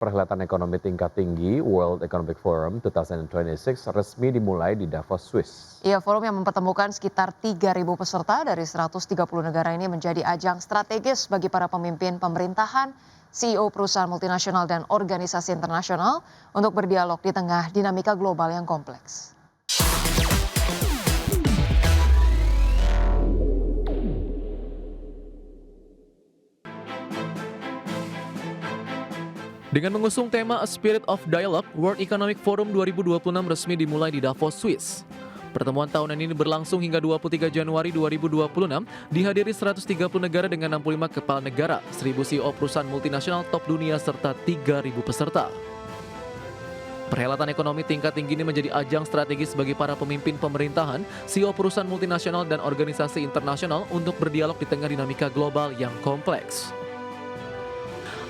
Perhelatan ekonomi tingkat tinggi World Economic Forum 2026 resmi dimulai di Davos, Swiss. Ya, forum yang mempertemukan sekitar 3.000 peserta dari 130 negara ini menjadi ajang strategis bagi para pemimpin pemerintahan, CEO perusahaan multinasional dan organisasi internasional untuk berdialog di tengah dinamika global yang kompleks. Dengan mengusung tema A Spirit of Dialogue, World Economic Forum 2026 resmi dimulai di Davos, Swiss. Pertemuan tahunan ini berlangsung hingga 23 Januari 2026, dihadiri 130 negara dengan 65 kepala negara, 1.000 CEO perusahaan multinasional top dunia, serta 3.000 peserta. Perhelatan ekonomi tingkat tinggi ini menjadi ajang strategis bagi para pemimpin pemerintahan, CEO perusahaan multinasional dan organisasi internasional untuk berdialog di tengah dinamika global yang kompleks.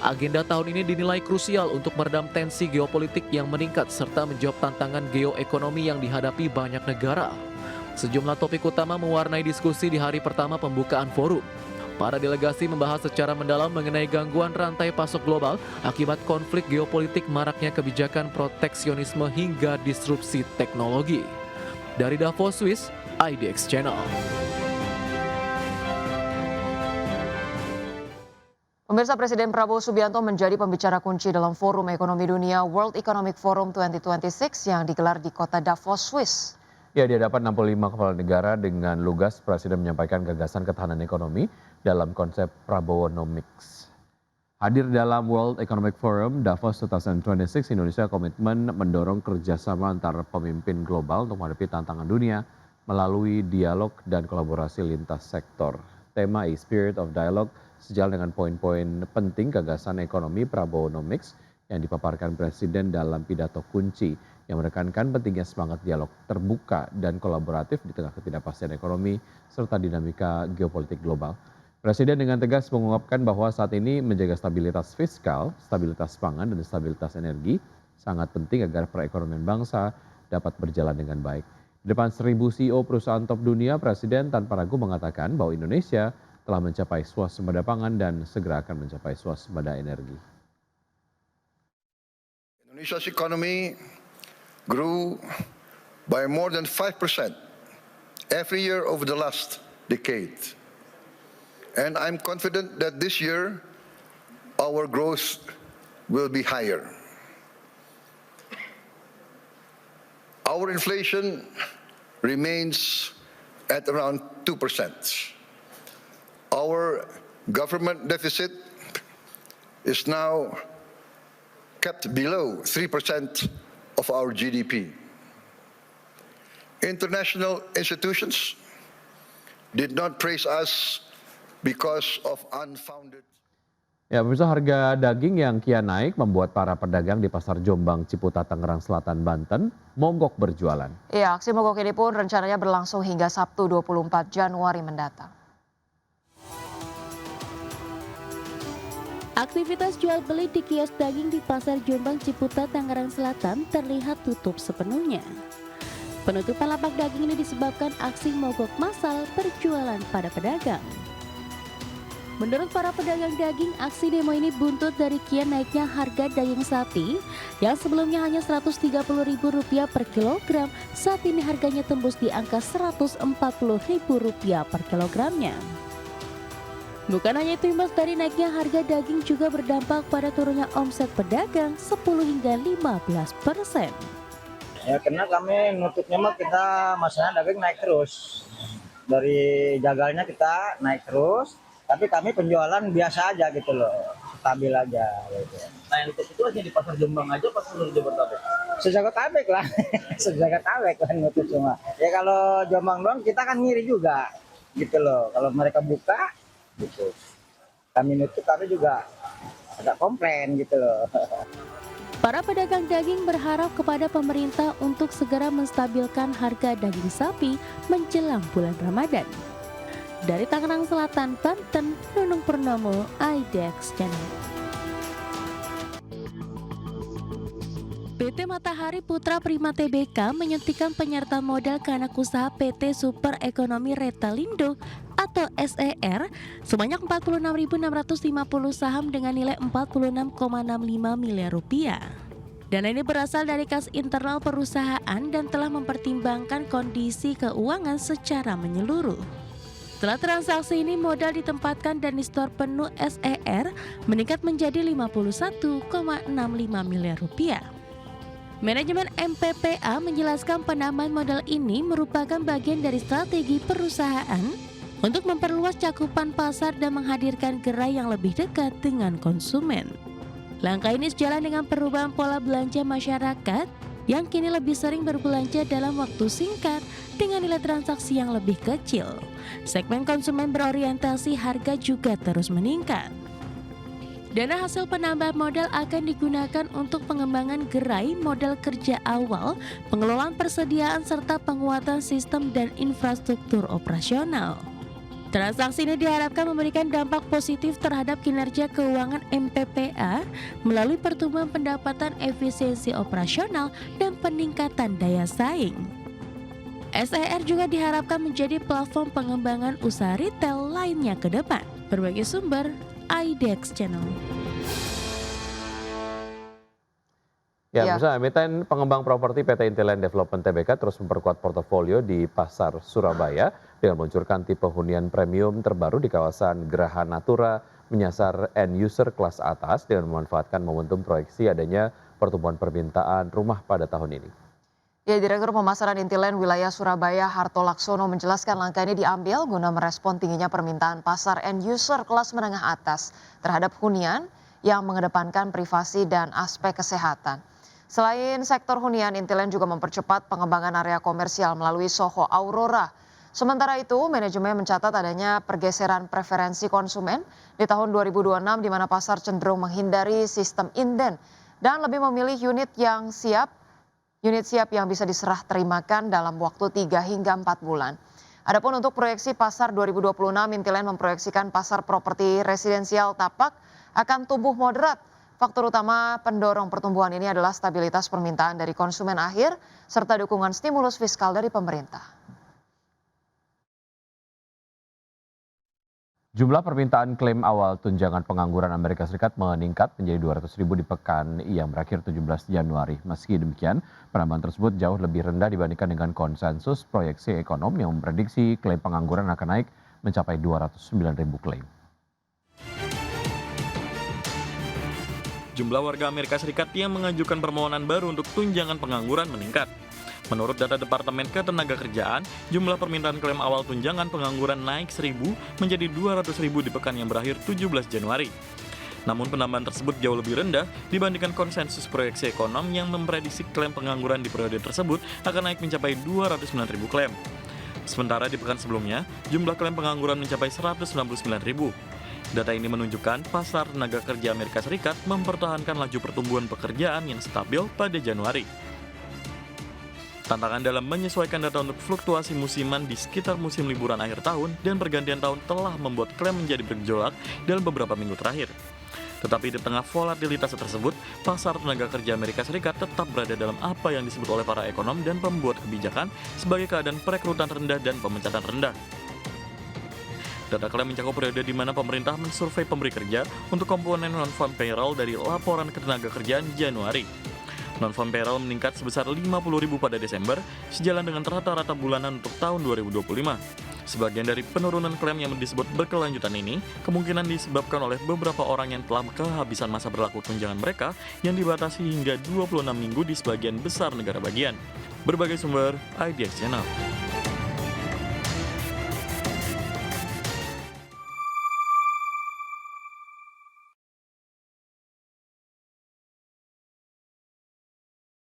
Agenda tahun ini dinilai krusial untuk meredam tensi geopolitik yang meningkat serta menjawab tantangan geoekonomi yang dihadapi banyak negara. Sejumlah topik utama mewarnai diskusi di hari pertama pembukaan forum. Para delegasi membahas secara mendalam mengenai gangguan rantai pasok global akibat konflik geopolitik, maraknya kebijakan proteksionisme hingga disrupsi teknologi. Dari Davos, Swiss, IDX Channel. Pemirsa, Presiden Prabowo Subianto menjadi pembicara kunci dalam Forum Ekonomi Dunia World Economic Forum 2026 yang digelar di kota Davos, Swiss. Ya, di hadapan 65 kepala negara dengan lugas Presiden menyampaikan gagasan ketahanan ekonomi dalam konsep Prabowonomics. Hadir dalam World Economic Forum Davos 2026, Indonesia komitmen mendorong kerjasama antar pemimpin global untuk menghadapi tantangan dunia melalui dialog dan kolaborasi lintas sektor. Tema Spirit of Dialogue sejalan dengan poin-poin penting gagasan ekonomi Prabowonomics yang dipaparkan Presiden dalam pidato kunci yang menekankan pentingnya semangat dialog terbuka dan kolaboratif di tengah ketidakpastian ekonomi serta dinamika geopolitik global. Presiden dengan tegas mengungkapkan bahwa saat ini menjaga stabilitas fiskal, stabilitas pangan, dan stabilitas energi sangat penting agar perekonomian bangsa dapat berjalan dengan baik. Di depan 1.000 CEO perusahaan top dunia, Presiden tanpa ragu mengatakan bahwa Indonesia telah mencapai swasembada pangan dan segera akan mencapai swasembada energi. Indonesia's economy grew by more than 5% every year over the last decade. And I'm confident that this year our growth will be higher. Our inflation remains at around 2%. Our government deficit is now kept below 3% of our GDP. International institutions did not praise us because of unfounded. Ya, pemirsa, harga daging yang kian naik membuat para pedagang di Pasar Jombang, Ciputat, Tangerang Selatan, Banten mogok berjualan. Ya, aksi mogok ini pun rencananya berlangsung hingga Sabtu 24 Januari mendatang. Aktivitas jual beli di kios daging di Pasar Jombang, Ciputat, Tangerang Selatan terlihat tutup sepenuhnya. Penutupan lapak daging ini disebabkan aksi mogok massal berjualan pada pedagang. Menurut para pedagang daging, aksi demo ini buntut dari kian naiknya harga daging sapi yang sebelumnya hanya Rp130.000 per kilogram, saat ini harganya tembus di angka Rp140.000 per kilogramnya. Bukan hanya itu, imbas dari naiknya harga daging juga berdampak pada turunnya omset pedagang 10 hingga 15%. Ya, karena kami nutupnya mah kita masalahnya daging naik terus. Dari jagalnya kita naik terus, tapi kami penjualan biasa aja gitu loh, stabil aja gitu. Nah, yang itu hanya di Pasar Jombang aja, pas seluruh Jabodetabek? Sejabodetabek lah, sejabodetabek kan nutup semua. Ya kalau Jombang doang kita kan ngiri juga gitu loh. Kalau mereka buka gitu, kami nutup, kami juga agak komplain gitu loh. Para pedagang daging berharap kepada pemerintah untuk segera menstabilkan harga daging sapi menjelang bulan Ramadan. Dari Tangerang Selatan, Banten, Nunung Purnomo, IDX Channel. PT Matahari Putra Prima Tbk menyuntikkan penyertaan modal ke anak usaha PT Super Ekonomi Retalindo atau SER sebanyak 46.650 saham dengan nilai 46,65 miliar rupiah. Dana ini berasal dari kas internal perusahaan dan telah mempertimbangkan kondisi keuangan secara menyeluruh. Setelah transaksi ini, modal ditempatkan dan di-store penuh SER meningkat menjadi 51,65 miliar rupiah. Manajemen MPPA menjelaskan penambahan modal ini merupakan bagian dari strategi perusahaan untuk memperluas cakupan pasar dan menghadirkan gerai yang lebih dekat dengan konsumen. Langkah ini sejalan dengan perubahan pola belanja masyarakat yang kini lebih sering berbelanja dalam waktu singkat dengan nilai transaksi yang lebih kecil. Segmen konsumen berorientasi harga juga terus meningkat. Dana hasil penambahan modal akan digunakan untuk pengembangan gerai, modal kerja awal, pengelolaan persediaan serta penguatan sistem dan infrastruktur operasional. Transaksi ini diharapkan memberikan dampak positif terhadap kinerja keuangan MPPA melalui pertumbuhan pendapatan, efisiensi operasional, dan peningkatan daya saing. SER juga diharapkan menjadi platform pengembangan usaha retail lainnya ke depan. Berbagai sumber, IDX Channel. Ya, misalnya emiten pengembang properti PT Intiland Development Tbk terus memperkuat portofolio di pasar Surabaya dengan meluncurkan tipe hunian premium terbaru di kawasan Geraha Natura menyasar end user kelas atas dengan memanfaatkan momentum proyeksi adanya pertumbuhan permintaan rumah pada tahun ini. Ya, Direktur Pemasaran Intiland Wilayah Surabaya Harto Laksono menjelaskan langkah ini diambil guna merespon tingginya permintaan pasar end user kelas menengah atas terhadap hunian yang mengedepankan privasi dan aspek kesehatan. Selain sektor hunian, Intiland juga mempercepat pengembangan area komersial melalui Soho Aurora. Sementara itu, manajemen mencatat adanya pergeseran preferensi konsumen di tahun 2026 di mana pasar cenderung menghindari sistem inden dan lebih memilih unit siap yang bisa diserah terimakan dalam waktu 3 hingga 4 bulan. Adapun untuk proyeksi pasar 2026, Intiland memproyeksikan pasar properti residensial tapak akan tumbuh moderat. Faktor utama pendorong pertumbuhan ini adalah stabilitas permintaan dari konsumen akhir serta dukungan stimulus fiskal dari pemerintah. Jumlah permintaan klaim awal tunjangan pengangguran Amerika Serikat meningkat menjadi 200.000 di pekan yang berakhir 17 Januari. Meski demikian, penambahan tersebut jauh lebih rendah dibandingkan dengan konsensus proyeksi ekonom yang memprediksi klaim pengangguran akan naik mencapai 209.000 klaim. Jumlah warga Amerika Serikat yang mengajukan permohonan baru untuk tunjangan pengangguran meningkat. Menurut data Departemen Ketenagakerjaan, jumlah permintaan klaim awal tunjangan pengangguran naik 1.000 menjadi 200.000 di pekan yang berakhir 17 Januari. Namun penambahan tersebut jauh lebih rendah dibandingkan konsensus proyeksi ekonom yang memprediksi klaim pengangguran di periode tersebut akan naik mencapai 209.000 klaim. Sementara di pekan sebelumnya, jumlah klaim pengangguran mencapai 199.000. Data ini menunjukkan pasar tenaga kerja Amerika Serikat mempertahankan laju pertumbuhan pekerjaan yang stabil pada Januari. Tantangan dalam menyesuaikan data untuk fluktuasi musiman di sekitar musim liburan akhir tahun dan pergantian tahun telah membuat klaim menjadi bergejolak dalam beberapa minggu terakhir. Tetapi di tengah volatilitas tersebut, pasar tenaga kerja Amerika Serikat tetap berada dalam apa yang disebut oleh para ekonom dan pembuat kebijakan sebagai keadaan perekrutan rendah dan pemecatan rendah. Data klaim mencakup periode di mana pemerintah mensurvei pemberi kerja untuk komponen non-farm payroll dari laporan ketenagakerjaan Januari. Non-farm payroll meningkat sebesar 50.000 pada Desember, sejalan dengan rata-rata bulanan untuk tahun 2025. Sebagian dari penurunan klaim yang disebut berkelanjutan ini kemungkinan disebabkan oleh beberapa orang yang telah kehabisan masa berlaku tunjangan mereka yang dibatasi hingga 26 minggu di sebagian besar negara bagian. Berbagai sumber, IDX Channel.